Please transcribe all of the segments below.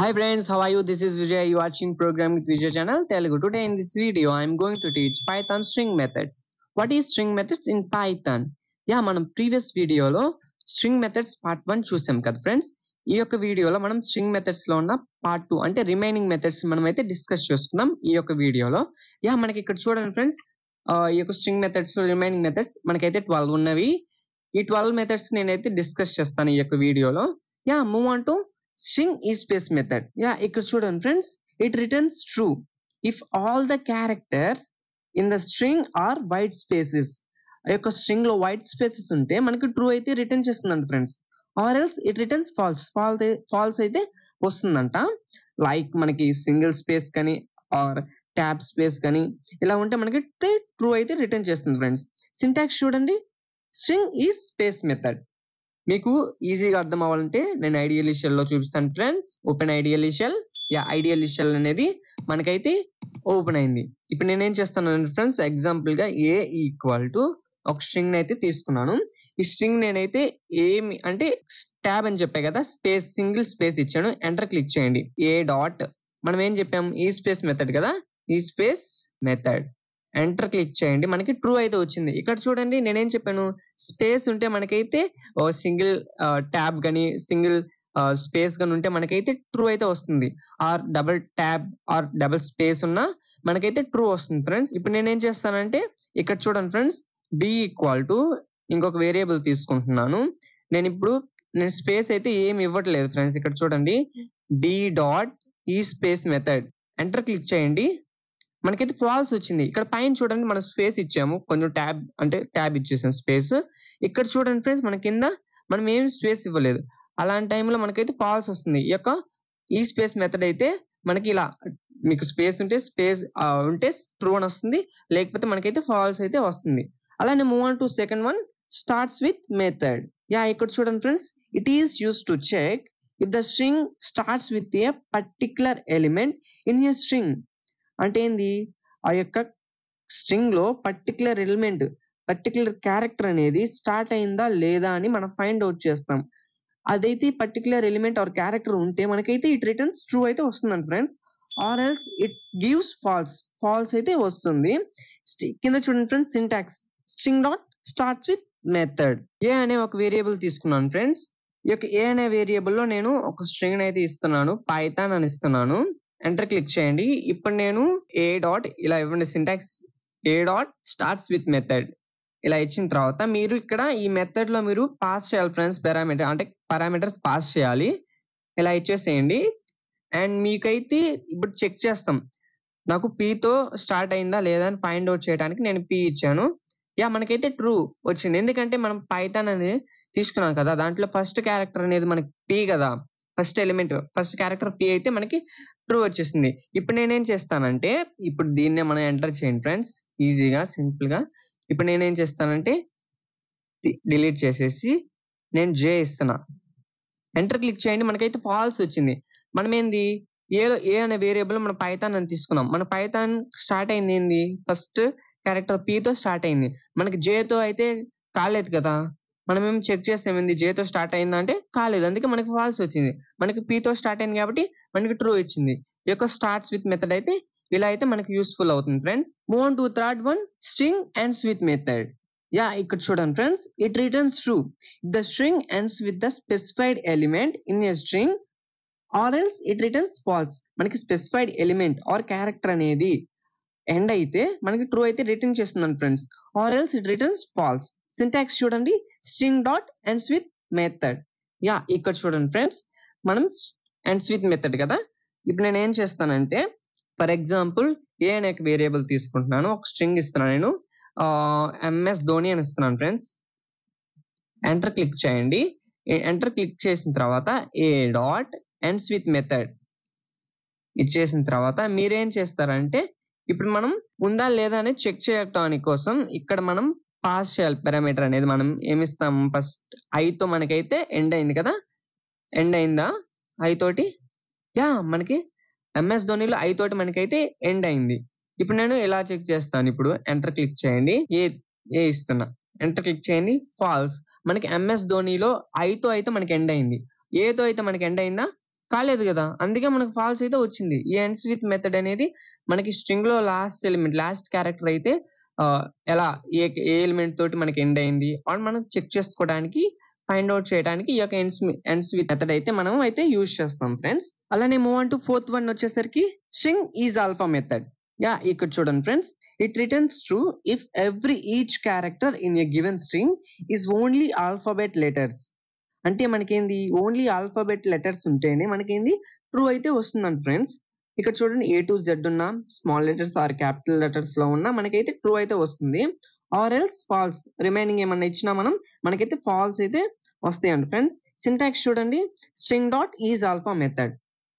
Hi friends, how are you? This is Vijay. You are watching program with Vijay channel Telugu. Today in this video, I am going to teach Python string methods. What is string methods in Python? మనం previous వీడియోలో string methods part 1 చూసాం కదా friends. ఈ యొక్క వీడియోలో మనం string methods లో ఉన్న పార్ట్ 2 అంటే రిమైనింగ్ మెథడ్స్ మనం అయితే డిస్కస్ చేసుకుందాం ఈ యొక్క వీడియోలో. మనకి ఇక్కడ చూడండి ఫ్రెండ్స్, ఈ యొక్క స్ట్రింగ్ మెథడ్స్ రిమైనింగ్ మెథడ్స్ మనకైతే 12 ఉన్నవి. ఈ 12 మెథడ్స్ నేనైతే డిస్కస్ చేస్తాను ఈ యొక్క వీడియోలో. Move on to string is space method. ఇక్కడ చూడండి friends, it returns true if all the characters in the string are white spaces. ఆ యొక్క స్ట్రింగ్ లో వైట్ స్పేసెస్ ఉంటే మనకి ట్రూ అయితే రిటర్న్ చేస్తుందంట friends. Or else it returns false అయితే వస్తుందంట. లైక్ మనకి సింగిల్ స్పేస్ కానీ ఆర్ ట్యాబ్ స్పేస్ కానీ ఇలా ఉంటే మనకి ట్రూ అయితే రిటర్న్ చేస్తుంది ఫ్రెండ్స్. సింటాక్స్ చూడండి, స్ట్రింగ్ ఈజ్ స్పేస్ మెథడ్. మీకు ఈజీగా అర్థం అవ్వాలంటే నేను ఐడియల్ షెల్ లో చూపిస్తాను friends. Open ideal shell. Ideal shell అనేది మనకైతే ఓపెన్ అయింది. ఇప్పుడు నేనేం చేస్తాను ఫ్రెండ్స్, ఎగ్జాంపుల్ గా ఏ ఈక్వల్ టు ఒక స్ట్రింగ్ అయితే తీసుకున్నాను. ఈ స్ట్రింగ్ నేనైతే ఏమి అంటే ట్యాబ్ అని చెప్పాను కదా, స్పేస్ సింగిల్ స్పేస్ ఇచ్చాను. ఎంటర్ క్లిక్ చేయండి. ఏ డాట్ మనం ఏం చెప్పాము, ఈ స్పేస్ మెథడ్ కదా, ఈ స్పేస్ మెథడ్. ఎంటర్ క్లిక్ చేయండి, మనకి ట్రూ అయితే వచ్చింది. ఇక్కడ చూడండి నేనేం చెప్పాను, స్పేస్ ఉంటే మనకైతే సింగిల్ ట్యాబ్ కానీ సింగిల్ స్పేస్ కానీ ఉంటే మనకైతే ట్రూ అయితే వస్తుంది. Or double tab or double space ఉన్నా మనకైతే ట్రూ వస్తుంది ఫ్రెండ్స్. ఇప్పుడు నేనేం చేస్తానంటే ఇక్కడ చూడండి ఫ్రెండ్స్, బి ఈక్వల్ టు ఇంకొక వేరియబుల్ తీసుకుంటున్నాను. నేను స్పేస్ అయితే ఏమి ఇవ్వట్లేదు ఫ్రెండ్స్. ఇక్కడ చూడండి, డి డాట్ ఈ స్పేస్ మెథడ్. ఎంటర్ క్లిక్ చేయండి, మనకైతే ఫాల్స్ వచ్చింది. ఇక్కడ పైన చూడండి మనం స్పేస్ ఇచ్చాము, కొంచెం ట్యాబ్ ఇచ్చేసాం స్పేస్. ఇక్కడ చూడండి ఫ్రెండ్స్, మన కింద మనం ఏం స్పేస్ ఇవ్వలేదు. అలాంటి టైంలో మనకైతే ఫాల్స్ వస్తుంది. ఈ స్పేస్ మెథడ్ అయితే మనకి ఇలా మీకు స్పేస్ ఉంటే ట్రూ అని వస్తుంది, లేకపోతే మనకైతే ఫాల్స్ అయితే వస్తుంది. అలానే move on to second one, starts with method. ఇక్కడ చూడండి friends, it is use to check if the string starts with a particular element in a string. అంటే ఏంది, ఆ యొక్క స్ట్రింగ్ లో పర్టికులర్ ఎలిమెంట్ పర్టికులర్ క్యారెక్టర్ అనేది స్టార్ట్ అయిందా లేదా అని మనం ఫైండ్ అవుట్ చేస్తాం. అదైతే పర్టికులర్ ఎలిమెంట్ ఆర్ క్యారెక్టర్ ఉంటే మనకైతే ఇట్ రిటర్న్స్ ట్రూ అయితే వస్తుందండి friends. Or else it gives false అయితే వస్తుంది. కింద చూడండి friends, syntax string dot starts with method. A అనే ఒక వేరియబుల్ తీసుకున్నాను ఫ్రెండ్స్. ఈ యొక్క ఏ అనే వేరియబుల్ లో నేను ఒక స్ట్రింగ్ అయితే ఇస్తున్నాను, పైథాన్ అని ఇస్తున్నాను. ఎంటర్ క్లిక్ చేయండి. ఇప్పుడు నేను ఏ డాట్ ఇలా ఇవ్వండి, syntax A dot starts with method ఇలా ఇచ్చిన తర్వాత మీరు ఇక్కడ ఈ మెథడ్ లో మీరు పాస్ చేయాలి ఫ్రెండ్స్. పారామీటర్స్ పాస్ చేయాలి. ఇలా ఇచ్చేసేయండి. అండ్ మీకైతే ఇప్పుడు చెక్ చేస్తాం, నాకు P తో స్టార్ట్ అయిందా లేదా అని ఫైండ్ అవుట్ చేయడానికి నేను P ఇచ్చాను. మనకైతే ట్రూ వచ్చింది. ఎందుకంటే మనం పైథాన్ అనేది తీసుకున్నాం కదా, దాంట్లో ఫస్ట్ క్యారెక్టర్ అనేది మనకి P కదా, ఫస్ట్ క్యారెక్టర్ P అయితే మనకి ట్రూ వచ్చేసింది. ఇప్పుడు నేనేం చేస్తానంటే, ఇప్పుడు దీన్నే మనం ఎంటర్ చేయండి ఫ్రెండ్స్, ఈజీగా సింపుల్ గా. ఇప్పుడు నేనేం చేస్తానంటే డిలీట్ చేసేసి నేను J ఇస్తున్నా. ఎంటర్ క్లిక్ చేయండి, మనకైతే ఫాల్స్ వచ్చింది. మనం ఏంది ఏ అనే వేరియబుల్ మన పైథాన్ అని తీసుకున్నాం. మన పైథాన్ స్టార్ట్ అయింది ఏంది, ఫస్ట్ క్యారెక్టర్ P తో స్టార్ట్ అయింది. మనకి J తో అయితే కాలేదు కదా. మనం ఏం చెక్ చేస్తాం, ఏంది J తో స్టార్ట్ అయిందా అంటే కాలేదు, అందుకే మనకి ఫాల్స్ వచ్చింది. మనకి P తో స్టార్ట్ అయింది కాబట్టి మనకి ట్రూ ఇచ్చింది. ఈ యొక్క స్టార్ట్స్ విత్ మెథడ్ అయితే ఇలా అయితే మనకి యూస్ఫుల్ అవుతుంది friends. Move on to third one, string ends with method. ఇక్కడ చూడండి friends, it returns true if the string ends with the specified element in a string or else it returns false. మనకి specified element or character అనేది end అయితే మనకి true అయితే return చేస్తుందండి friends. Or else it returns false. Syntax చూడండి, string dot ends with method. ఇక్కడ చూడండి friends, మనం ఎండ్స్ విత్ మెథడ్ కదా. ఇప్పుడు నేను ఏం చేస్తానంటే, ఫర్ ఎగ్జాంపుల్ ఏ అనే వేరియబుల్ తీసుకుంటున్నాను, ఒక స్ట్రింగ్ ఇస్తున్నాను, నేను MS ధోని అని ఇస్తున్నాను ఫ్రెండ్స్. ఎంటర్ క్లిక్ చేయండి. ఎంటర్ క్లిక్ చేసిన తర్వాత A dot ends with method ఇచ్చేసిన తర్వాత మీరేం చేస్తారంటే, ఇప్పుడు మనం ఉందా లేదా అని చెక్ చేయడానికి కోసం ఇక్కడ మనం పాస్ చేయాలి పారామీటర్ అనేది. మనం ఏమిస్తాం, ఫస్ట్ I తో మనకైతే ఎండ్ అయింది కదా, ఎండ్ అయిందా I తోటి. మనకి MS ధోనిలో I తోటి మనకైతే ఎండ్ అయింది. ఇప్పుడు నేను ఎలా చెక్ చేస్తాను, ఇప్పుడు ఎంటర్ క్లిక్ చేయండి, ఏ ఇస్తున్నా, ఎంటర్ క్లిక్ చేయండి, ఫాల్స్. మనకి MS ధోనిలో I తో అయితే మనకి ఎండ్ అయింది, ఏ తో అయితే మనకి ఎండ్ అయిందా కాలేదు కదా, అందుకే మనకు ఫాల్స్ అయితే వచ్చింది. ఈ ఎండ్స్ విత్ మెథడ్ అనేది మనకి స్ట్రింగ్ లో లాస్ట్ ఎలిమెంట్, లాస్ట్ క్యారెక్టర్ అయితే ఎలా ఏ ఎలిమెంట్ తోటి మనకి ఎండ్ అయింది అని మనం చెక్ చేసుకోవడానికి, ఫైండ్ అవుట్ చేయడానికి ఈ యొక్క ఎండ్స్ విత్ మెథడ్ అయితే మనం అయితే యూజ్ చేస్తాం ఫ్రెండ్స్. అలానే move on to fourth one వచ్చేసరికి string is alpha method. Yeah, ఇక్కడ చూడండి friends, it returns true if every each character in a given string is only alphabet letters. అంటే మనకేంది, ఓన్లీ ఆల్ఫాబెట్ లెటర్స్ ఉంటేనే మనకేంది true అయితే వస్తుందండి friends. ఇక్కడ చూడండి, A to Z ఉన్న small letters or capital letters లో ఉన్న మనకైతే ట్రూ అయితే వస్తుంది. ఆర్ ఎల్స్ ఫాల్స్, రిమైనింగ్ ఏమన్నా ఇచ్చినా మనకైతే ఫాల్స్ అయితే వస్తాయండి ఫ్రెండ్స్. సింటాక్స్ చూడండి, string dot is alpha method.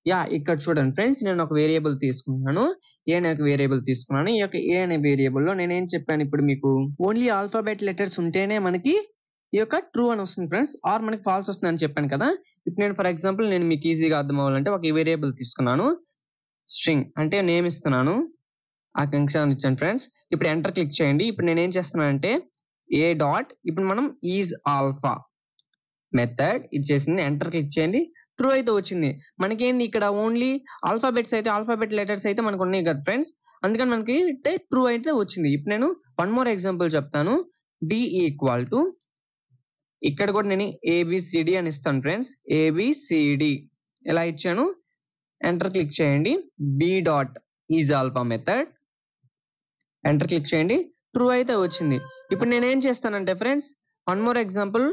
Yeah, ఇక్కడ చూడండి ఫ్రెండ్స్, నేను ఒక వేరియబుల్ తీసుకున్నాను, ఏ అనే ఒక వేరియబుల్ తీసుకున్నాను. ఈ యొక్క ఏ అనే వేరియబుల్ లో నేనేం చెప్పాను, ఇప్పుడు మీకు ఓన్లీ ఆల్ఫాబెట్ లెటర్స్ ఉంటేనే మనకి ఈ యొక్క ట్రూ అని వస్తుంది ఫ్రెండ్స్, ఆర్ మనకి ఫాల్స్ వస్తుంది అని చెప్పాను కదా. ఇప్పుడు నేను ఫర్ ఎగ్జాంపుల్ నేను మీకు ఈజీగా అర్థం అవ్వాలంటే ఒక వేరియబుల్ తీసుకున్నాను, స్ట్రింగ్ అంటే నేమ్ ఇస్తున్నాను, ఆ కంక్షాన్ని ఇచ్చాను ఫ్రెండ్స్. ఇప్పుడు ఎంటర్ క్లిక్ చేయండి. ఇప్పుడు నేను ఏం చేస్తున్నానంటే ఏ డాట్, ఇప్పుడు మనం ఈజ్ ఆల్ఫా మెథడ్ ఇచ్చేసింది, ఎంటర్ క్లిక్ చేయండి. ట్రూ అయితే వచ్చింది. మనకేంది ఇక్కడ ఓన్లీ ఆల్ఫాబెట్స్ అయితే, ఆల్ఫాబెట్ లెటర్స్ అయితే మనకు ఉన్నాయి కదా ఫ్రెండ్స్, అందుకని మనకి ట్రూ అయితే వచ్చింది. ఇప్పుడు నేను వన్ మోర్ ఎగ్జాంపుల్ చెప్తాను. డి ఈక్వల్ టు, ఇక్కడ కూడా నేను ఏబిసిడి అని ఇస్తాను ఫ్రెండ్స్, ఏబిసిడి ఎలా ఇచ్చాను, ఎంటర్ క్లిక్ చేయండి. B dot is alpha method, enter click చేయండి. ట్రూ అయితే వచ్చింది. ఇప్పుడు నేనేం చేస్తానంటే friends, one more example,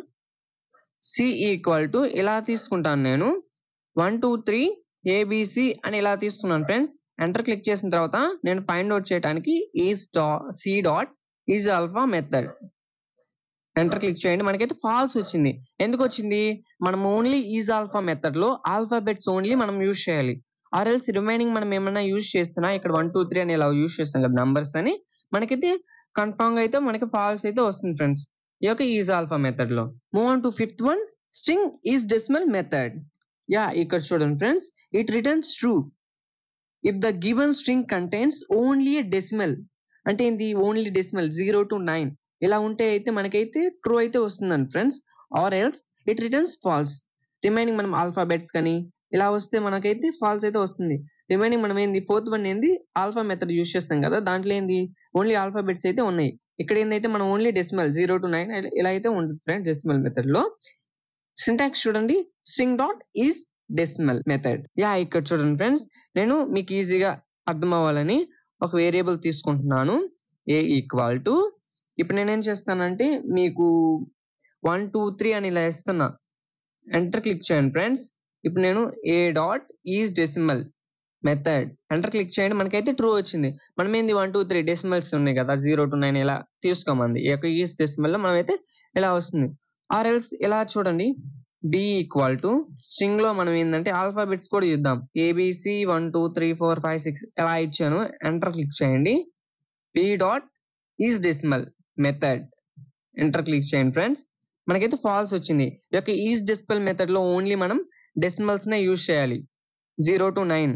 C equal to ఇలా తీసుకుంటాను నేను, 1 2 3 ఏబిసి అని ఇలా తీసుకున్నాను ఫ్రెండ్స్. ఎంటర్ క్లిక్ చేసిన తర్వాత నేను ఫైండ్ అవుట్ చేయడానికి C dot is alpha method, enter click చేయండి. మనకైతే ఫాల్స్ వచ్చింది. ఎందుకు వచ్చింది, మనం ఓన్లీ ఈజ్ ఆల్ఫా మెథడ్ లో ఆల్ఫాబెట్స్ ఓన్లీ మనం యూజ్ చేయాలి. ఆర్ ఎల్స్ రిమైనింగ్ మనం ఏమైనా యూజ్ చేస్తున్నా, ఇక్కడ 1 2 3 అని ఇలా యూజ్ చేస్తాం కదా నంబర్స్ అని, మనకైతే కన్ఫర్మ్ గా అయితే మనకి ఫాల్స్ అయితే వస్తుంది ఫ్రెండ్స్ ఈ యొక్క ఈజ్ ఆల్ఫా మెథడ్ లో. Move on to fifth one, string is decimal method. Yeah, ఇక్కడ చూడండి friends, it returns true if the given string contains only A decimal. అంటే ఏంది, ఓన్లీ డెసిమల్ 0 to 9 ఇలా ఉంటే అయితే మనకైతే ట్రూ అయితే వస్తుందండి friends. Or else it returns falls, remaining మనం ఆల్ఫాబెట్స్ కానీ ఇలా వస్తే మనకైతే ఫాల్స్ అయితే వస్తుంది. రిమైనింగ్ మనం ఏంది, ఫోర్త్ వన్ ఏంది, ఆల్ఫా మెథడ్ యూజ్ చేస్తాం కదా, దాంట్లో ఏంది ఓన్లీ ఆల్ఫాబెట్స్ అయితే ఉన్నాయి. ఇక్కడ ఏందైతే మనం ఓన్లీ డెసిమల్ 0 to 9 ఇలా అయితే ఉంటుంది ఫ్రెండ్స్ డెసిమల్ మెథడ్ లో. సింటాక్స్ చూడండి, string dot is decimal method. Yeah, ఇక్కడ చూడండి ఫ్రెండ్స్, నేను మీకు ఈజీగా అర్థం అవ్వాలని ఒక వేరియబుల్ తీసుకుంటున్నాను, ఏ ఈక్వల్ టు, ఇప్పుడు నేనేం చేస్తానంటే మీకు 1 2 3 అని ఇలా ఇస్తున్నా, ఎంటర్ క్లిక్ చేయండి ఫ్రెండ్స్. ఇప్పుడు నేను A dot is decimal method, enter click చేయండి. మనకైతే ట్రూ వచ్చింది. మనం ఏంది 1 2 3 డెసిమల్స్ ఉన్నాయి కదా, 0 to 9 ఇలా తీసుకోమంది. ఈ యొక్క ఈజ్ డెసిమల్ లో మనం అయితే ఇలా వస్తుంది. ఆర్ ఎల్స్ ఇలా చూడండి, బి ఈక్వల్ టు, స్ట్రింగ్ లో మనం ఏంటంటే ఆల్ఫాబెట్స్ కూడా చూద్దాం, ఏబిసి 1 2 3 4 5 6 ఇలా ఇచ్చాను, ఎంటర్ క్లిక్ చేయండి. B dot is decimal method, enter click చేయండి ఫ్రెండ్స్. మనకైతే ఫాల్స్ వచ్చింది. ఈ యొక్క ఈజ్ డెసిమల్ మెథడ్ లో ఓన్లీ మనం డెసిమల్స్ నే యూజ్ చేయాలి, 0 to 9.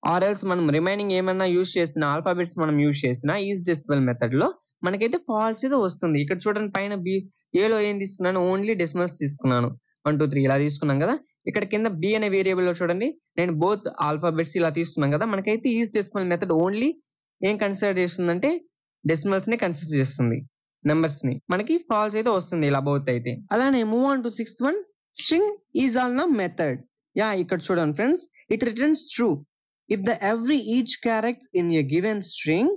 ఆర్ ఎల్స్ మనం రిమైనింగ్ ఏమన్నా యూజ్ చేసిన ఆల్ఫాబెట్స్ మనం యూజ్ చేసిన ఈజ్ డెసిమల్ మెథడ్ లో మనకైతే ఫాల్స్ అయితే వస్తుంది. ఇక్కడ చూడండి, పైన బి, ఏలో ఏం తీసుకున్నాను, ఓన్లీ డెసిమల్స్ తీసుకున్నాను, 1 2 3 ఇలా తీసుకున్నాం కదా. ఇక్కడ కింద బి అనే వేరియబుల్ లో చూడండి, నేను బోత్ ఆల్ఫాబెట్స్ ఇలా తీసుకున్నాం కదా. మనకైతే ఈజ్ డెసిమల్ మెథడ్ ఓన్లీ ఏం కన్సిడర్ చేస్తుందంటే డెసిమల్స్ ని కన్సిడర్ చేస్తుంది, నెంబర్స్ ని. మనకి ఫాల్స్ అయితే వస్తుంది ఇలా బోత్ అయితే. అలానే move on to sixth one, string is all నమ్ మెథడ్. యా, ఇక్కడ చూడండి friends, it returns true if the every each character in a given string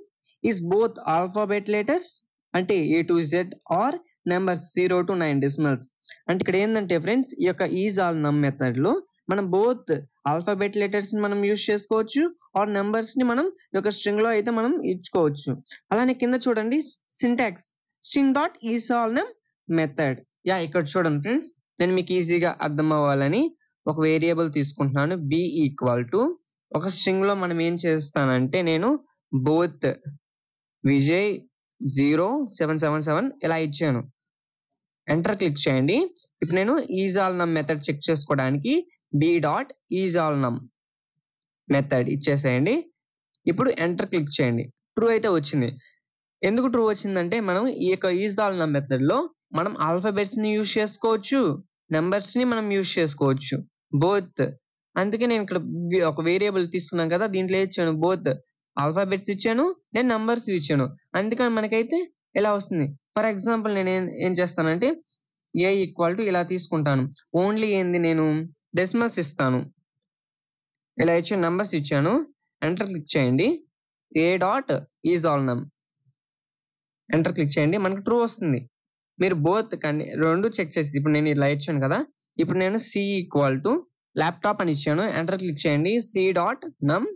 is both alphabet letters అంటే A to Z or numbers 0 to 9 decimals. అంటే ఇక్కడ ఏంటంటే friends, ఈ యొక్క is all నమ్ మెథడ్ లో మనం బోత్ ఆల్ఫాబెట్ లెటర్స్ ని మనం యూజ్ చేసుకోవచ్చు, ఆర్ నెంబర్స్ ని మనం ఈ యొక్క స్ట్రింగ్ లో అయితే మనం ఇచ్చుకోవచ్చు. అలానే కింద చూడండి, syntax string dot is all నమ్ మెథడ్. యా, ఇక్కడ చూడండి ఫ్రెండ్స్, నేను మీకు ఈజీగా అర్థం అవ్వాలని ఒక వేరియబుల్ తీసుకుంటున్నాను, బి ఈక్వల్ టు, ఒక స్ట్రింగ్ లో మనం ఏం చేస్తానంటే నేను బోత్ విజయ్ 0777 ఇలా ఇచ్చాను, ఎంటర్ క్లిక్ చేయండి. ఇప్పుడు నేను ఈజ్ ఆల్ నమ్ మెథడ్ చెక్ చేసుకోవడానికి బి డాట్ ఈజ్ ఆల్ నమ్ మెథడ్ ఇచ్చేసేయండి. ఇప్పుడు ఎంటర్ క్లిక్ చేయండి. ట్రూ అయితే వచ్చింది. ఎందుకు ట్రూ వచ్చిందంటే మనం ఈ యొక్క ఈజ్ ఆల్ నమ్ మెథడ్ లో మనం ఆల్ఫాబెట్స్ ని యూజ్ చేసుకోవచ్చు, నెంబర్స్ ని మనం యూజ్ చేసుకోవచ్చు, బోత్ అందుకే నేను ఇక్కడ ఒక వేరియబుల్ తీసుకున్నాం కదా, దీంట్లో ఇచ్చాను బోత్ ఆల్ఫాబెట్స్ ఇచ్చాను, నేను నంబర్స్ ఇచ్చాను. అందుకని మనకైతే ఇలా వస్తుంది. ఫర్ ఎగ్జాంపుల్ నేను ఏం చేస్తానంటే ఏ ఈక్వల్ టు ఇలా తీసుకుంటాను. ఓన్లీ ఏంది నేను డెసిమల్స్ ఇస్తాను. ఇలా ఇచ్చిన నంబర్స్ ఇచ్చాను. ఎంటర్ క్లిక్ చేయండి. ఏ డాట్ ఈజ్ ఆల్ నమ్. ఎంటర్ క్లిక్ చేయండి. మనకు ట్రూ వస్తుంది. మీరు బోత్ కానీ రెండు చెక్ చేసి ఇప్పుడు నేను ఇలా ఇచ్చాను కదా, ఇప్పుడు నేను సి ఈక్వల్ టు ల్యాప్టాప్ అని ఇచ్చాను. ఎంటర్ క్లిక్ చేయండి. సి డాట్ నమ్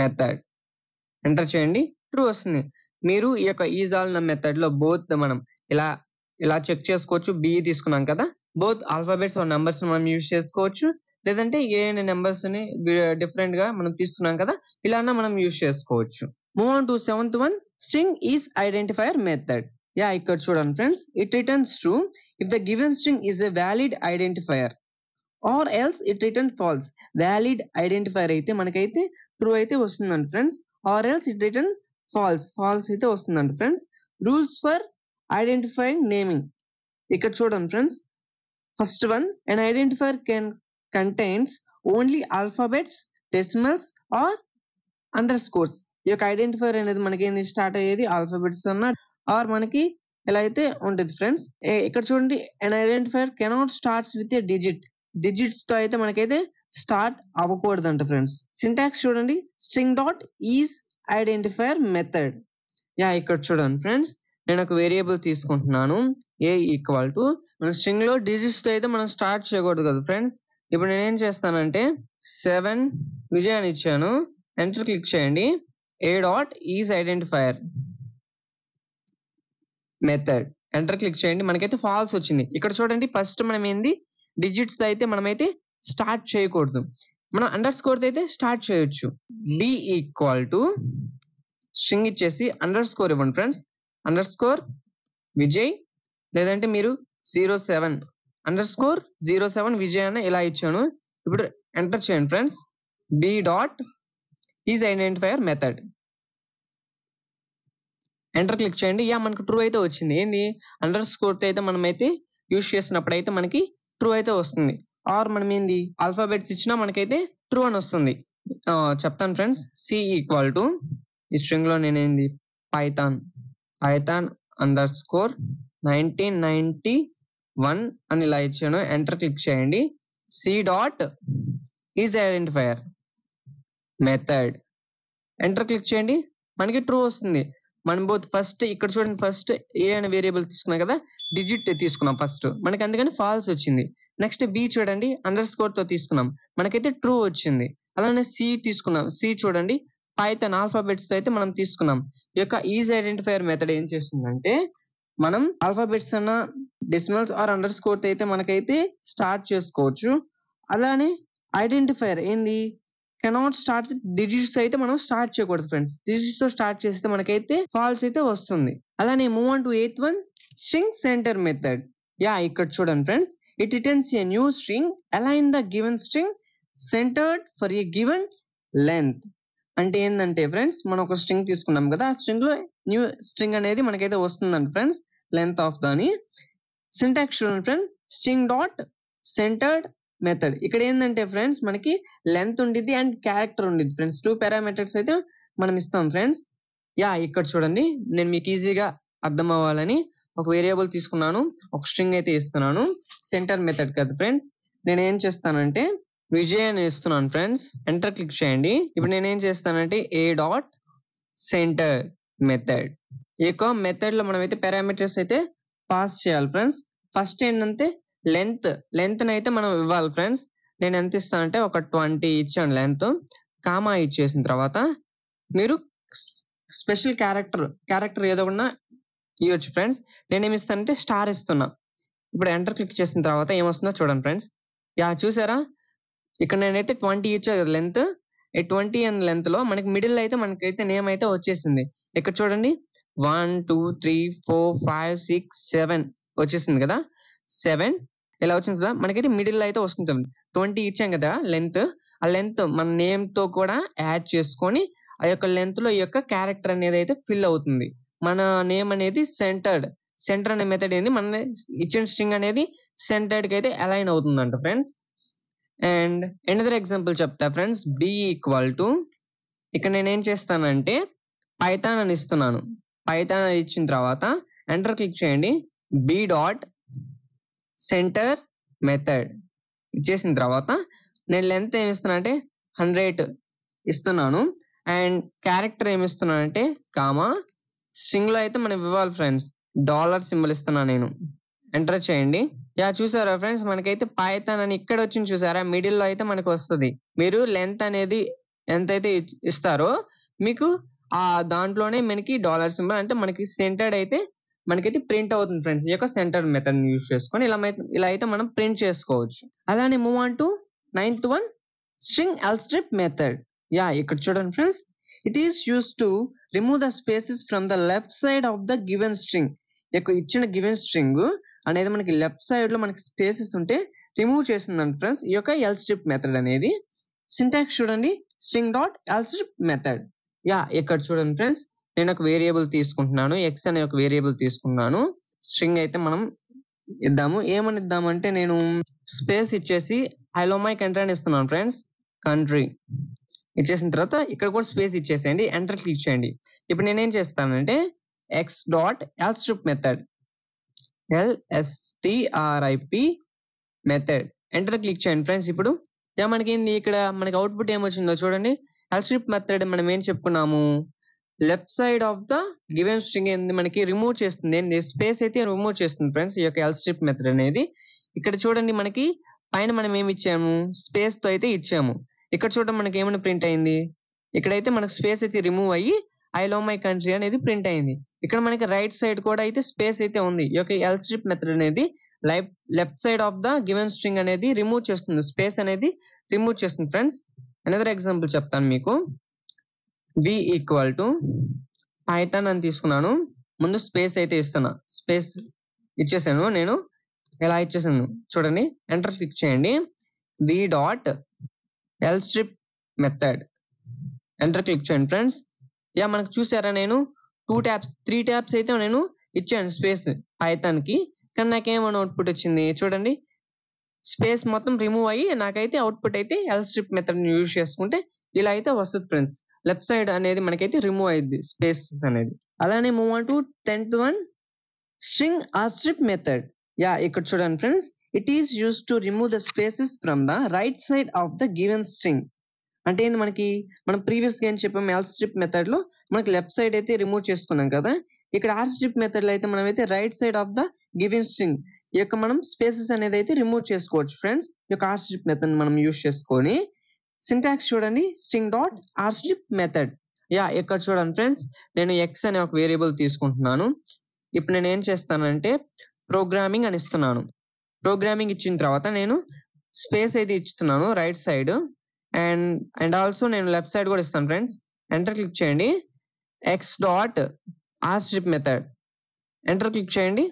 మెథడ్ ఎంటర్ చేయండి. ట్రూ వస్తుంది. మీరు ఈ యొక్క ఈజ్ ఆల్ నమ్ మెథడ్ లో బోత్ మనం ఇలా ఇలా చెక్ చేసుకోవచ్చు. బి తీసుకున్నాం కదా, బోత్ ఆల్ఫాబెట్స్ ఆర్ నంబర్స్ మనం యూజ్ చేసుకోవచ్చు. లేదంటే ఏ నెంబర్స్ ని డిఫరెంట్ గా మనం తీసుకున్నాం కదా, ఇలా మనం యూజ్ చేసుకోవచ్చు. Move on to 7th one. String is identifier method. Yeah, ఇక్కడ చూడండి friends, it returns true if the given string is a valid identifier are else it returns falls. Valid identifier అయితే మనకైతే ట్రూ అయితే వస్తుందండి friends, or else it return falls అయితే వస్తుందండి friends. Rules for identifying naming. ఇక్కడ చూడండి friends, first one, an identifier contains only alphabets, decimals or underscores. ఈ యొక్క ఐడెంటిఫైర్ అనేది మనకి ఏంది స్టార్ట్ అయ్యేది ఆల్ఫాబెట్స్ అన్న ఆర్ మనకి ఎలా అయితే ఉంటుంది ఫ్రెండ్స్. ఇక్కడ చూడండి, an identifier cannot starts with a digits తో అయితే మనకైతే స్టార్ట్ అవ్వకూడదంట ఫ్రెండ్స్. సింటాక్స్ చూడండి, string dot is identifier method. Yeah, ఇక్కడ చూడండి ఫ్రెండ్స్, నేను ఒక వేరియబుల్ తీసుకుంటున్నాను ఏ ఈక్వల్ టు, మన స్ట్రింగ్ లో డిజిట్స్ తో అయితే మనం స్టార్ట్ చేయకూడదు కదా ఫ్రెండ్స్. ఇప్పుడు నేను ఏం చేస్తానంటే 7 విజయ్ అని ఇచ్చాను. ఎంటర్ క్లిక్ చేయండి. A dot is identifier method enter click చేయండి. మనకైతే ఫాల్స్ వచ్చింది. ఇక్కడ చూడండి, ఫస్ట్ మనం ఏంది డిజిట్స్ తో అయితే మనమైతే స్టార్ట్ చేయకూడదు, మనం అండర్ స్కోర్ తో అయితే స్టార్ట్ చేయొచ్చు. బి ఈక్వల్ టు స్ట్రింగ్ ఇచ్చేసి అండర్ స్కోర్ ఇవ్వండి ఫ్రెండ్స్. అండర్ స్కోర్ విజయ్, లేదంటే మీరు 07 అండర్ స్కోర్ 07 విజయ్ అన్న ఇలా ఇచ్చాను. ఇప్పుడు ఎంటర్ చేయండి friends. B dot is identifier method enter click చేయండి. యా, మనకు ట్రూ అయితే వచ్చింది. ఏంది అండర్ స్కోర్ తో అయితే మనం అయితే యూజ్ చేసినప్పుడు అయితే మనకి ట్రూ అయితే వస్తుంది. ఆర్ మనం ఏంది ఆల్ఫాబెట్స్ ఇచ్చినా మనకైతే ట్రూ అని వస్తుంది. చెప్తాను ఫ్రెండ్స్. సి ఈక్వల్ టు ఈ స్ట్రింగ్ లో నేనేంది పైథాన్ అండర్ స్కోర్ 1991 అని ఇలా ఇచ్చాను. ఎంటర్ క్లిక్ చేయండి. C dot is identifier method enter click చేయండి. మనకి ట్రూ వస్తుంది. మనం బోత్ ఫస్ట్ ఇక్కడ చూడండి, ఫస్ట్ ఏ అనే వేరియబుల్ తీసుకున్నాం కదా, డిజిట్ తీసుకున్నాం ఫస్ట్, మనకి అందుకని ఫాల్స్ వచ్చింది. నెక్స్ట్ బి చూడండి, అండర్ స్కోర్ తో తీసుకున్నాం, మనకైతే ట్రూ వచ్చింది. అలానే సి తీసుకున్నాం. సి చూడండి, పైథాన్ ఆల్ఫాబెట్స్ తో అయితే మనం తీసుకున్నాం. ఈ యొక్క ఈజ్ ఐడెంటిఫైయర్ మెథడ్ ఏం చేస్తుందంటే, మనం ఆల్ఫాబెట్స్ అన్న డెసిమల్స్ ఆర్ అండర్ స్కోర్ తో అయితే మనకైతే స్టార్ట్ చేసుకోవచ్చు. అలానే ఐడెంటిఫైయర్ ఏంది కెనాట్ స్టార్ట్ డిజిట్స్ అయితే మనం స్టార్ట్ చేయకూడదు ఫ్రెండ్స్. డిజిట్స్ తో స్టార్ట్ చేస్తే మనకైతే ఫాల్స్ అయితే వస్తుంది. అలానే move on to 8th one, string centre method. Yeah, ఇక్కడ చూడండి friends, it returns a new string align the given string centred for a given length. అంటే ఏంటంటే ఫ్రెండ్స్, మనం ఒక స్ట్రింగ్ తీసుకున్నాం కదా, ఆ స్ట్రింగ్ లో న్యూ స్ట్రింగ్ అనేది మనకైతే వస్తుందండి ఫ్రెండ్స్, లెంత్ ఆఫ్ దాని. సింటాక్స్ చూడండి friends, string dot centred method. ఇక్కడ ఏంటంటే ఫ్రెండ్స్, మనకి లెంత్ ఉండిద్ది అండ్ క్యారెక్టర్ ఉండిద్ది ఫ్రెండ్స్. 2 పారామీటర్స్ అయితే మనం ఇస్తాం ఫ్రెండ్స్. యా, ఇక్కడ చూడండి, నేను మీకు ఈజీగా అర్థం అవ్వాలని ఒక వేరియబుల్ తీసుకున్నాను, ఒక స్ట్రింగ్ అయితే ఇస్తున్నాను. సెంటర్ మెథడ్ కదా ఫ్రెండ్స్. నేను ఏం చేస్తానంటే విజయ్ అని ఇస్తున్నాను ఫ్రెండ్స్. ఎంటర్ క్లిక్ చేయండి. ఇప్పుడు నేను ఏం చేస్తానంటే ఏ డాట్ సెంటర్ మెథడ్. ఈ యొక్క మెథడ్ లో మనం అయితే పారామీటర్స్ అయితే పాస్ చేయాలి ఫ్రెండ్స్. ఫస్ట్ ఏంటంటే లెంత్ అయితే మనం ఇవ్వాలి ఫ్రెండ్స్. నేను ఎంత ఇస్తానంటే ఒక 20 ఇచ్చాను లెంత్. కామా ఇచ్చేసిన తర్వాత మీరు స్పెషల్ క్యారెక్టర్ ఏదో కూడా ఇవ్వచ్చు ఫ్రెండ్స్. నేనేమి ఇస్తానంటే స్టార్ ఇస్తున్నా. ఇప్పుడు ఎంటర్ క్లిక్ చేసిన తర్వాత ఏమొస్తుందో చూడండి ఫ్రెండ్స్. యా, చూసారా, ఇక్కడ నేనైతే 20 ఇచ్చా కదా లెంత్. 20 అండ్ లెంత్ లో మనకి మిడిల్ అయితే మనకైతే నేమ్ అయితే వచ్చేసింది. ఇక్కడ చూడండి 1 2 3 4 5 6 7 వచ్చేసింది కదా. 7 ఇలా వచ్చింది కదా, మనకైతే మిడిల్ అయితే వస్తుంది. 20 ఇచ్చాం కదా లెంత్, ఆ లెంత్ మన నేమ్ తో కూడా యాడ్ చేసుకొని ఆ యొక్క లెంత్ లో ఈ యొక్క క్యారెక్టర్ అనేది అయితే ఫిల్ అవుతుంది. మన నేమ్ అనేది సెంటర్ అనే మెథడ్ ఏంది, మన ఇచ్చిన స్ట్రింగ్ అనేది సెంటర్డ్ కి అయితే అలైన్ అవుతుందంట ఫ్రెండ్స్. అండ్ ఎనదర్ ఎగ్జాంపుల్ చెప్తా ఫ్రెండ్స్. బి ఈక్వల్ టు ఇక్కడ నేనేం చేస్తానంటే పైథాన్ అని ఇస్తున్నాను. పైథాన్ అని ఇచ్చిన తర్వాత ఎంటర్ క్లిక్ చేయండి. బి డాట్ సెంటర్ మెథడ్ ఇచ్చేసిన తర్వాత నేను లెంత్ ఏమి ఇస్తున్నా అంటే 100 ఇస్తున్నాను. అండ్ క్యారెక్టర్ ఏమి ఇస్తున్నానంటే కామా, స్ట్రింగ్ లో అయితే మనం ఇవ్వాలి ఫ్రెండ్స్, డాలర్ సింబల్ ఇస్తున్నాను నేను. ఎంటర్ చేయండి. యా చూసారా ఫ్రెండ్స్, మనకైతే పైథాన్ అని ఇక్కడ వచ్చింది చూసారా, మిడిల్ లో అయితే మనకు వస్తుంది. మీరు లెంత్ అనేది ఎంతైతే ఇస్తారో మీకు ఆ దాంట్లోనే మనకి డాలర్ సింబల్ అంటే మనకి సెంటర్డ్ అయితే మనకైతే ప్రింట్ అవుతుంది ఫ్రెండ్స్. ఈ యొక్క సెంటర్ మెథడ్ యూజ్ చేసుకొని ఇలా అయితే మనం ప్రింట్ చేసుకోవచ్చు. అలానే move on to 9th one, string L strip method. Yeah ఇక్కడ చూడండి friends, it is use to remove the spaces from the left side of the given string. ఇచ్చిన గివెన్ స్ట్రింగ్ అనేది మనకి లెఫ్ట్ సైడ్ లో మనకి స్పేసెస్ ఉంటే రిమూవ్ చేస్తుందండి friends ఈ యొక్క ఎల్స్ట్రిప్ మెథడ్ అనేది. సింటాక్స్ చూడండి, string dot L strip method. Yeah ఇక్కడ చూడండి ఫ్రెండ్స్, నేను ఒక వేరియబుల్ తీసుకుంటున్నాను, ఎక్స్ అనే ఒక వేరియబుల్ తీసుకున్నాను. స్ట్రింగ్ అయితే మనం ఇద్దాము. ఏమని ఇద్దామంటే నేను స్పేస్ ఇచ్చేసి హలో మై కంట్రీ అని ఇస్తున్నాను ఫ్రెండ్స్. కంట్రీ ఇచ్చేసిన తర్వాత ఇక్కడ కూడా స్పేస్ ఇచ్చేసేయండి, ఎంటర్ క్లిక్ చేయండి. ఇప్పుడు నేనేం చేస్తానంటే X dot L strip method, LSTRIP method, enter click చేయండి ఫ్రెండ్స్. ఇప్పుడు మనకి ఇక్కడ మనకి అవుట్పుట్ ఏమొచ్చిందో చూడండి. ఎల్స్ట్రిప్ మెథడ్ మనం ఏం చెప్పుకున్నాము, left side of the given string ఏంది మనకి రిమూవ్ చేస్తుంది, ఏంది స్పేస్ అయితే రిమూవ్ చేస్తుంది ఫ్రెండ్స్ ఈ యొక్క ఎల్స్ట్రిప్ మెథడ్ అనేది. ఇక్కడ చూడండి మనకి పైన మనం ఏమి ఇచ్చాము, స్పేస్ తో అయితే ఇచ్చాము. ఇక్కడ చూడండి మనకి ఏమైనా ప్రింట్ అయింది, ఇక్కడైతే మనకి స్పేస్ అయితే రిమూవ్ అయ్యి ఐ లవ్ మై కంట్రీ అనేది ప్రింట్ అయింది. ఇక్కడ మనకి రైట్ సైడ్ కూడా అయితే స్పేస్ అయితే ఉంది. ఈ యొక్క ఎల్స్ట్రిప్ మెథడ్ అనేది left side of the given string అనేది రిమూవ్ చేస్తుంది, స్పేస్ అనేది రిమూవ్ చేస్తుంది ఫ్రెండ్స్. అనదర్ ఎగ్జాంపుల్ చెప్తాను మీకు. వి ఈక్వల్ టు పైథాన్ అని తీసుకున్నాను, ముందు స్పేస్ అయితే ఇస్తున్నా, స్పేస్ ఇచ్చేసాను నేను. ఎలా ఇచ్చేసాను చూడండి, ఎంటర్ క్లిక్ చేయండి. V dot L strip method, enter click చేయండి ఫ్రెండ్స్. యా మనకు చూసారా, నేను 3 ట్యాబ్స్ అయితే నేను ఇచ్చాను స్పేస్ పైథాన్ కి, కానీ నాకేమైనా అవుట్పుట్ వచ్చింది చూడండి, స్పేస్ మొత్తం రిమూవ్ అయ్యి నాకైతే అవుట్పుట్ అయితే ఎల్స్ట్రిప్ మెథడ్ యూజ్ చేసుకుంటే ఇలా అయితే వస్తుంది ఫ్రెండ్స్. లెఫ్ట్ సైడ్ అనేది మనకైతే రిమూవ్ అయ్యింది స్పేసెస్ అనేది. అలానే move on to 10th one, string R strip method. Yeah ఇక్కడ చూడండి friends, it is use to remove the spaces from the right side of the given string. అంటే ఏంది మనకి మనం ప్రీవియస్ గా ఏం చెప్పాము, ఎల్ స్ట్రిప్ మెథడ్ లో మనకి లెఫ్ట్ సైడ్ అయితే రిమూవ్ చేసుకున్నాం కదా, ఇక్కడ ఆర్ స్ట్రిప్ మెథడ్ లో అయితే మనం అయితే right side of the given string ఈ యొక్క మనం స్పేసెస్ అనేది అయితే రిమూవ్ చేసుకోవచ్చు ఫ్రెండ్స్ ఈ యొక్క ఆర్ స్ట్రిప్ మెథడ్ మనం యూజ్ చేసుకొని. సింటాక్స్ చూడండి, string dot are strip method. Yeah ఇక్కడ చూడండి ఫ్రెండ్స్, నేను ఎక్స్ అనే ఒక వేరియబుల్ తీసుకుంటున్నాను. ఇప్పుడు నేను ఏం చేస్తానంటే ప్రోగ్రామింగ్ అని ఇస్తున్నాను. ప్రోగ్రామింగ్ ఇచ్చిన తర్వాత నేను స్పేస్ అయితే ఇస్తున్నాను రైట్ సైడ్, అండ్ ఆల్సో నేను లెఫ్ట్ సైడ్ కూడా ఇస్తాను ఫ్రెండ్స్. ఎంటర్ క్లిక్ చేయండి. X dot are strip method, enter click చేయండి.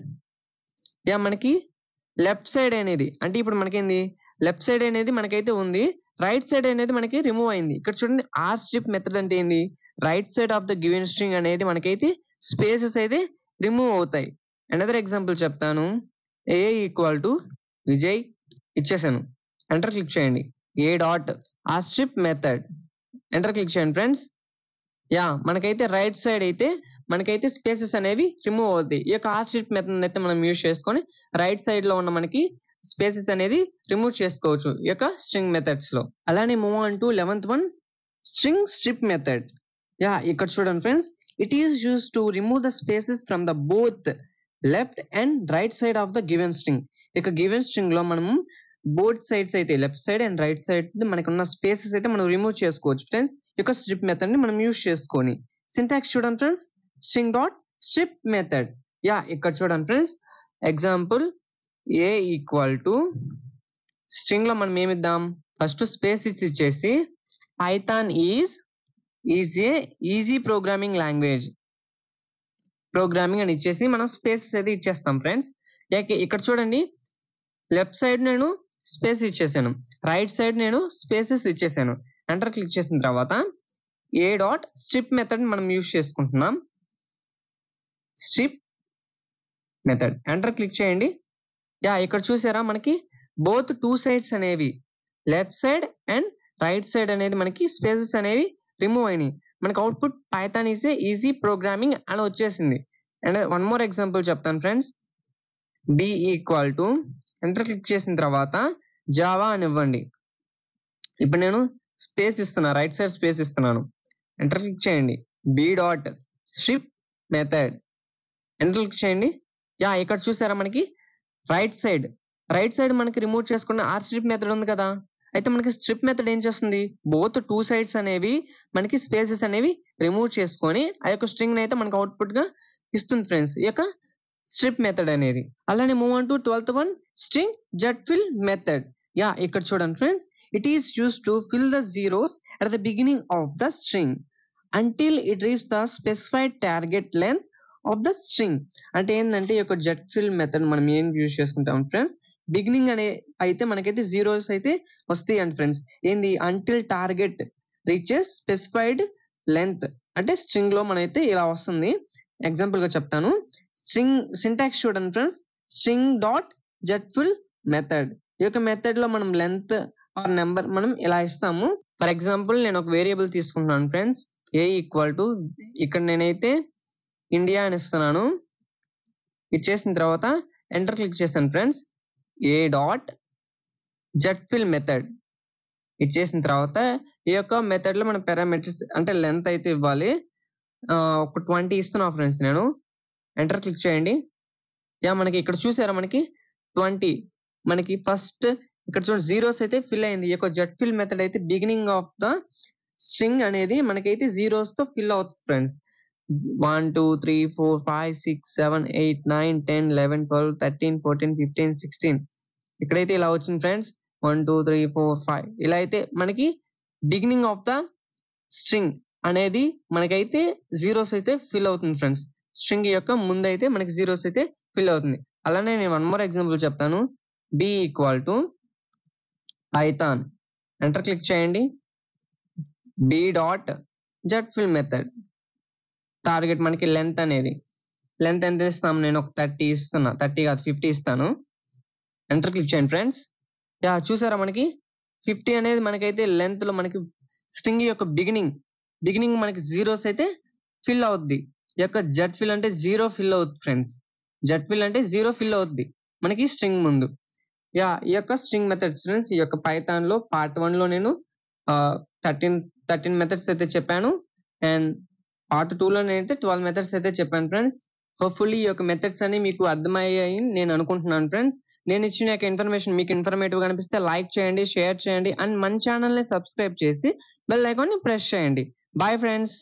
యా మనకి లెఫ్ట్ సైడ్ అనేది అంటే ఇప్పుడు మనకేంది లెఫ్ట్ సైడ్ అనేది మనకైతే ఉంది, రైట్ సైడ్ అనేది మనకి రిమూవ్ అయింది. ఇక్కడ చూడండి, ఆర్ స్ట్రిప్ మెథడ్ అంటే ఏంది, right side of the given string అనేది మనకైతే స్పేసెస్ అయితే రిమూవ్ అవుతాయి. అనదర్ ఎగ్జాంపుల్ చెప్తాను. ఏ ఈక్వల్ టు విజయ్ ఇచ్చేసాను, ఎంటర్ క్లిక్ చేయండి. A dot are strip method, enter click చేయండి ఫ్రెండ్స్. యా మనకైతే రైట్ సైడ్ అయితే మనకైతే స్పేసెస్ అనేవి రిమూవ్ అవుతాయి. ఈ యొక్క ఆర్ స్ట్రిప్ మెథడ్ అయితే మనం యూజ్ చేసుకొని రైట్ సైడ్ లో ఉన్న మనకి స్పేసెస్ అనేది రిమూవ్ చేసుకోవచ్చు ఈ యొక్క స్ట్రింగ్ మెథడ్స్ లో. అలానే move on to 11th one, string strip method. Yeah ఇక్కడ చూడండి friends, it is use to remove the spaces from the both left and right side of the given string. ఇక given string లో మనం both sides అయితే left side and right side మనకు ఉన్న spaces అయితే మనం రిమూవ్ చేసుకోవచ్చు ఫ్రెండ్స్ ఈ యొక్క స్ట్రిప్ మెథడ్ ని మనం యూజ్ చేసుకొని. సింటాక్స్ చూడండి friends, string dot strip method. Yeah ఇక్కడ చూడండి friends, example A equal to string లో మనం ఏమిద్దాం, ఫస్ట్ స్పేస్ ఇచ్చేసి Python is a easy programming language, programming అని ఇచ్చేసి మనం స్పేసెస్ అయితే ఇచ్చేస్తాం ఫ్రెండ్స్. ఇక్కడ చూడండి, లెఫ్ట్ సైడ్ నేను స్పేస్ ఇచ్చేసాను, రైట్ సైడ్ నేను స్పేసెస్ ఇచ్చేసాను. ఎంటర్ క్లిక్ చేసిన తర్వాత ఏ డాట్ స్ట్రిప్ మెథడ్ మనం యూజ్ చేసుకుంటున్నాం. స్ట్రిప్ మెథడ్, ఎంటర్ క్లిక్ చేయండి. యా ఇక్కడ చూసారా, మనకి బోత్ 2 సైడ్స్ అనేవి left side and right side అనేది మనకి స్పేసెస్ అనేవి రిమూవ్ అయినాయి. మనకి output Python is a easy programming అని వచ్చేసింది. అండ్ వన్ మోర్ ఎగ్జాంపుల్ చెప్తాను friends. B equal to enter click చేసిన తర్వాత జావా అని ఇవ్వండి. ఇప్పుడు నేను స్పేస్ ఇస్తున్నా, రైట్ సైడ్ స్పేస్ ఇస్తున్నాను. ఎంటర్ క్లిక్ చేయండి. B dot strip method enter click చేయండి. ఇక్కడ చూసారా మనకి రైట్ సైడ్ మనకి రిమూవ్ చేసుకున్న ఆర్ స్ట్రిప్ మెథడ్ ఉంది కదా. అయితే మనకి స్ట్రిప్ మెథడ్ ఏం చేస్తుంది, బోత్ టూ సైడ్స్ అనేవి మనకి స్పేసెస్ అనేవి రిమూవ్ చేసుకొని ఆ యొక్క స్ట్రింగ్ అయితే మనకి అవుట్పుట్ గా ఇస్తుంది ఫ్రెండ్స్, ఈ యొక్క స్ట్రిప్ మెథడ్ అనేది. అలానే move on to 12th one, string jet fill method. ఇక్కడ చూడండి friends, it is used to fill the zeros at the beginning of the string until it reaches the specified target length of the string. అంటే ఏంటంటే ఈ యొక్క jet fill method మనం ఏం use చేసుకుంటాం friends, beginning అనే అయితే మనకైతే జీరోస్ అయితే వస్తాయి అండి ఫ్రెండ్స్. ఏంది, until target reaches specified length అంటే స్ట్రింగ్ లో మనైతే ఇలా వస్తుంది. ఎగ్జాంపుల్ గా చెప్తాను. స్ట్రింగ్ సింటాక్స్ చూడండి friends, string dot Z fill method. ఈ యొక్క మెథడ్ లో మనం లెంత్ ఆర్ నెంబర్ మనం ఇలా ఇస్తాము. ఫర్ ఎగ్జాంపుల్ నేను ఒక వేరియబుల్ తీసుకుంటున్నాను ఫ్రెండ్స్, ఏ ఈక్వల్ టు ఇక్కడ నేనైతే ఇండియా అని ఇస్తున్నాను. ఇచ్చేసిన తర్వాత ఎంటర్ క్లిక్ చేశాను friends. A dot Z fill method ఇచ్చేసిన తర్వాత ఈ యొక్క మెథడ్ లో మన పారామీటర్స్ అంటే లెంత్ అయితే ఇవ్వాలి. ఒక 20 ఇస్తున్నా ఫ్రెండ్స్ నేను. ఎంటర్ క్లిక్ చేయండి. మనకి ఇక్కడ చూసారా మనకి 20 మనకి ఫస్ట్ ఇక్కడ చూడండి జీరోస్ అయితే ఫిల్ అయింది. ఈ యొక్క జెట్ ఫిల్ మెథడ్ అయితే బిగినింగ్ ఆఫ్ ద స్ట్రింగ్ అనేది మనకైతే జీరోస్ తో ఫిల్ అవుతుంది ఫ్రెండ్స్. 1 2 3 4 5 6 7 8 9 10 11 12 13 14 15 16 ఇక్కడైతే ఇలా వచ్చింది ఫ్రెండ్స్. 1 2 3 4 5 ఇలా అయితే మనకి బిగినింగ్ ఆఫ్ ద స్ట్రింగ్ అనేది మనకైతే జీరోస్ అయితే ఫిల్ అవుతుంది ఫ్రెండ్స్. స్ట్రింగ్ యొక్క ముందు అయితే మనకి జీరోస్ అయితే ఫిల్ అవుతుంది. అలానే నేను వన్ మోర్ ఎగ్జాంపుల్ చెప్తాను. B equal to Python enter click చేయండి. B dot Z fill method target మనకి లెంత్ అనేది లెంత్ ఎంత ఇస్తాము, నేను ఒక 30 ఇస్తున్నా, 30 కాదు 50 ఇస్తాను. ఎంటర్ క్లిక్ చేయండి ఫ్రెండ్స్. చూసారా మనకి 50 అనేది మనకైతే లెంత్ లో మనకి స్ట్రింగ్ యొక్క బిగినింగ్ మనకి జీరోస్ అయితే ఫిల్ అవుద్ది. ఈ యొక్క జెట్ ఫిల్ అంటే జీరో ఫిల్ అవుద్ది ఫ్రెండ్స్. జెట్ ఫిల్ అంటే జీరో ఫిల్ అవుద్ది మనకి స్ట్రింగ్ ముందు. ఈ యొక్క స్ట్రింగ్ మెథడ్స్ ఫ్రెండ్స్, ఈ యొక్క పైథాన్ లో పార్ట్ 1 లో నేను 13 మెథడ్స్ అయితే చెప్పాను. అండ్ పార్ట్ 2 లో నేనైతే 12 మెథడ్స్ అయితే చెప్పాను ఫ్రెండ్స్. హోప్ఫుల్లీ ఈ యొక్క మెథడ్స్ అని మీకు అర్థమయ్యాయి నేను అనుకుంటున్నాను ఫ్రెండ్స్. నేను ఇచ్చిన యొక్క ఇన్ఫర్మేషన్ మీకు ఇన్ఫర్మేటివ్ గా అనిపిస్తే లైక్ చేయండి, షేర్ చేయండి అండ్ మన ఛానల్ ని సబ్స్క్రైబ్ చేసి బెల్ ఐకాన్ ని ప్రెస్ చేయండి. Bye friends.